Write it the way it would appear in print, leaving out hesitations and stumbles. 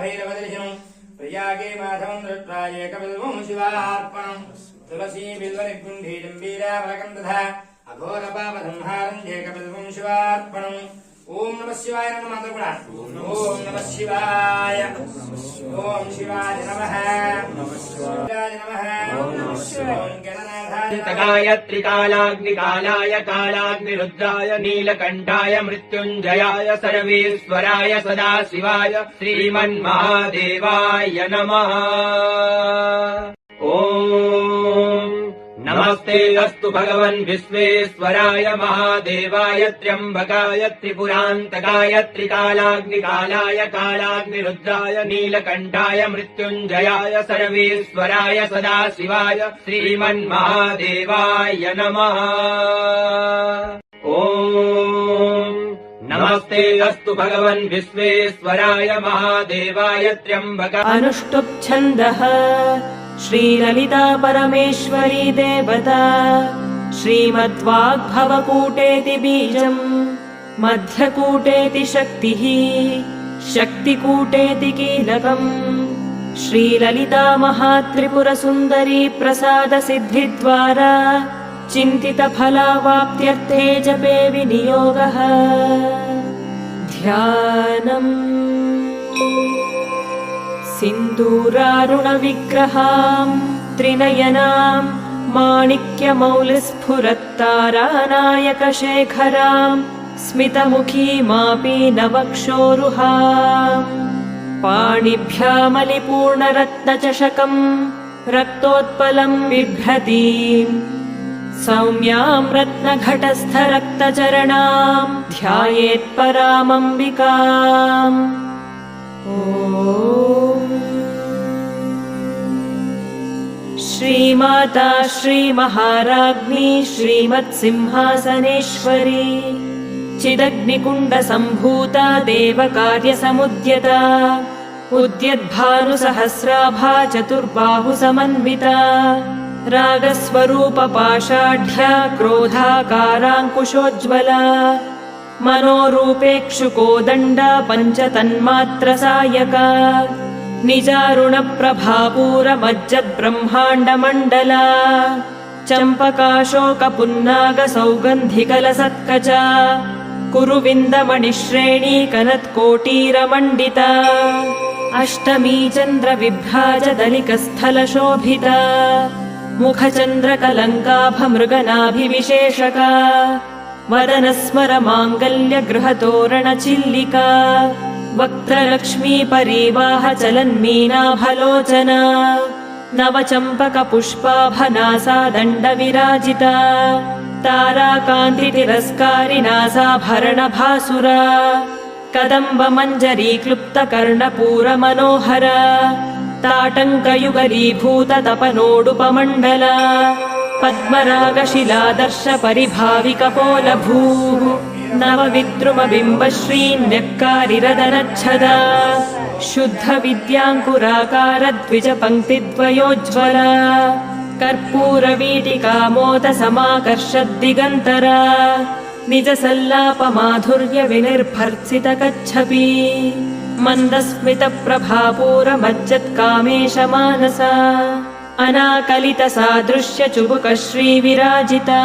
भैरवदर्शनम् प्रयागे माधवं दृष्ट्वा एकबिल्वं शिवार्पणम् तुलसी बिल्वनिकुण्ठी जम्बीरावलकं तथा अघोरपापसंहारम् एकबिल्वं शिवार्पणम् ओम नमः शिवाय नमः मंत्र ओम नमः शिवाय ओम शिवाय नमः शिवाय नमः ओम गणनाथाय त्रिकालाग्निकालाय कालाग्निरुद्राय नीलकण्ठाय मृत्युञ्जयाय सर्वेश्वराय सदाशिवाय श्रीमन्महादेवाय नमः। ओम नमस्ते अस्तु भगवन् विश्वेश्वराय महादेवाय त्र्यम्बकाय त्रिपुरान्तकाय त्रिकालाग्निकालाय कालाग्निरुद्राय नीलकण्ठाय मृत्युञ्जयाय सर्वेश्वराय सदाशिवाय श्रीमन्महादेवाय नमः। ओम नमस्ते अस्तु भगवन् विश्वेश्वराय महादेवाय त्र्यम्बकाय अनुष्टुप् छन्दः श्रीललिता परमेश्वरी देवता श्रीमद्वाग्भवकूटेति बीजम् मध्यकूटेति शक्तिः शक्तिकूटेति कीलकम् श्रीललिता महात्रिपुरसुन्दरी प्रसादसिद्धिद्वारा चिन्तितफलावाप्त्यर्थे जपे विनियोगः। ध्यानम् सिन्दूरारुणविग्रहाम् त्रिनयनाम् माणिक्यमौलिस्फुरत्तारानायकशेखराम् स्मितमुखीमापीनवक्षोरुहाम् पाणिभ्यामलिपूर्णरत्नचषकम् रक्तोत्पलम् बिभ्रतीम् सौम्याम् रत्नघटस्थरक्तचरणाम् ध्यायेत्परामम्बिकाम्। श्रीमाता श्रीमहाराज्ञी श्रीमत्सिंहासनेश्वरी चिदग्निकुण्डसम्भूता देवकार्यसमुद्यता उद्यद्भानुसहस्राभा चतुर्बाहुसमन्विता रागस्वरूपपाषाढ्या क्रोधाकाराङ्कुशोज्ज्वला मनोरूपेक्षुकोदण्डा पञ्चतन्मात्रसायका निजारुणप्रभापूरमज्जद्ब्रह्माण्डमण्डला चम्पकाशोकपुन्नागसौगन्धिकलसत्कचा कुरुविन्दमणिश्रेणी कनत्कोटीरमण्डिता अष्टमी चन्द्रविभ्राजदलिकस्थलशोभिता मुखचन्द्रकलङ्काभमृगनाभिविशेषका वदनस्मरमाङ्गल्यगृहतोरणचिल्लिका वक्त्रलक्ष्मी परीवाहचलन्मीनाभलोचना नवचम्पकपुष्पाभनासा दण्डविराजिता ताराकान्तितिरस्कारिनासाभरणभासुरा कदम्बमञ्जरीक्लुप्तकर्णपूरमनोहरा ताटङ्कयुगलीभूततपनोडुपमण्डला पद्मरागशिलादर्शपरिभाविकपोलभूः नवविद्रुमबिम्बश्रीन्यक्कारिरदनच्छदा शुद्धविद्याङ्कुराकारद्विजपङ्क्तिद्वयोज्ज्वला कर्पूरवीटिकामोदसमाकर्षद्दिगन्तरा निजसल्लापमाधुर्यविनिर्भर्त्सितकच्छपी मन्दस्मितप्रभापूरमज्जत्कामेशमानसा अनाकलितसादृश्यचुबुकश्रीविराजिता